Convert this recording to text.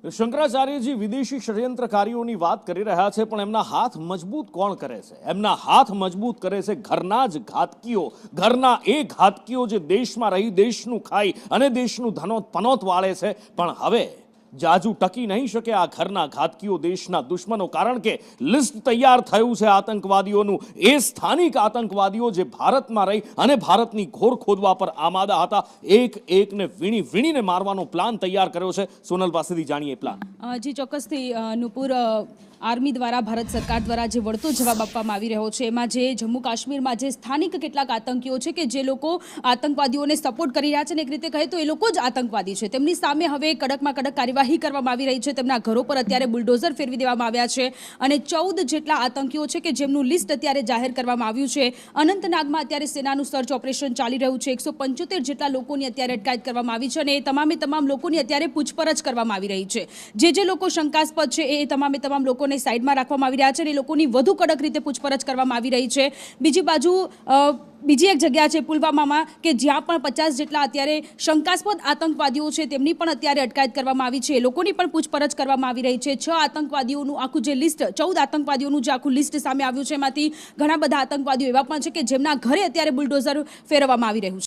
શંકરાચાર્યજી વિદેશી ષડયંત્રકારીઓની વાત કરી રહ્યા છે, પણ એમના હાથ મજબૂત કોણ કરે છે? એમના હાથ મજબૂત કરે છે ઘરના જ ઘાતકીઓ, ઘરના એ ઘાતકીઓ જે દેશમાં રહી દેશનું ખાઈ અને દેશનું પનોત વાળે છે. પણ હવે જાજુ ટકી નહીં શકે આ ઘરના ઘાતકીઓ, દેશના દુશ્મનો, કારણ કે લિસ્ટ તૈયાર થયું છે આતંકવાદીઓનું. એ સ્થાનિક આતંકવાદીઓ જે ભારતમાં રહી અને ભારતની ઘોર ખોદવા પર આમાદા હતા, એક એકને વીણીને મારવાનો પ્લાન તૈયાર કર્યો છે. સોનલ પાસેથી જાણીએ પ્લાન. જી ચોક્કસથી નુપુર, આર્મી દ્વારા, ભારત સરકાર દ્વારા જે વળતો જવાબ આપવામાં આવી રહ્યો છે, એમાં જે જમ્મુ કાશ્મીરમાં જે સ્થાનિક કેટલાક આતંકીઓ છે કે જે લોકો આતંકવાદીઓને સપોર્ટ કરી રહ્યા છે, ને એક રીતે કહે તો એ લોકો જ આતંકવાદી છે, તેમની સામે હવે કડકમાં કડક કાર્યવાહી કરવામાં આવી રહી છે. તેમના ઘરો પર અત્યારે બુલડોઝર ફેરવી દેવામાં આવ્યા છે અને 14 જેટલા આતંકીઓ છે કે જેમનું લિસ્ટ અત્યારે જાહેર કરવામાં આવ્યું છે. અનંતનાગમાં અત્યારે સેનાનું સર્ચ ઓપરેશન ચાલી રહ્યું છે. 175 જેટલા લોકોની અત્યારે અટકાયત કરવામાં આવી છે અને એ તમામ લોકોની અત્યારે પૂછપરછ કરવામાં આવી રહી છે. જે લોકો શંકાસ્પદ છે એ તમામ લોકોને સાઈડમાં રાખવામાં આવી રહ્યા છે અને એ લોકોની વધુ કડક રીતે પૂછપરછ કરવામાં આવી રહી છે. બીજી બાજુ બીજી એક જગ્યા છે પુલવામામાં કે જ્યાં પણ 50 જેટલા અત્યારે શંકાસ્પદ આતંકવાદીઓ છે તેમની પણ અત્યારે અટકાયત કરવામાં આવી છે. એ લોકોની પણ પૂછપરછ કરવામાં આવી રહી છે. 6 આતંકવાદીઓનું આખું જે લિસ્ટ, 14 આતંકવાદીઓનું જે આખું લિસ્ટ સામે આવ્યું છે, એમાંથી ઘણા બધા આતંકવાદીઓ એવા પણ છે કે જેમના ઘરે અત્યારે બુલડોઝર ફેરવવામાં આવી રહ્યું છે.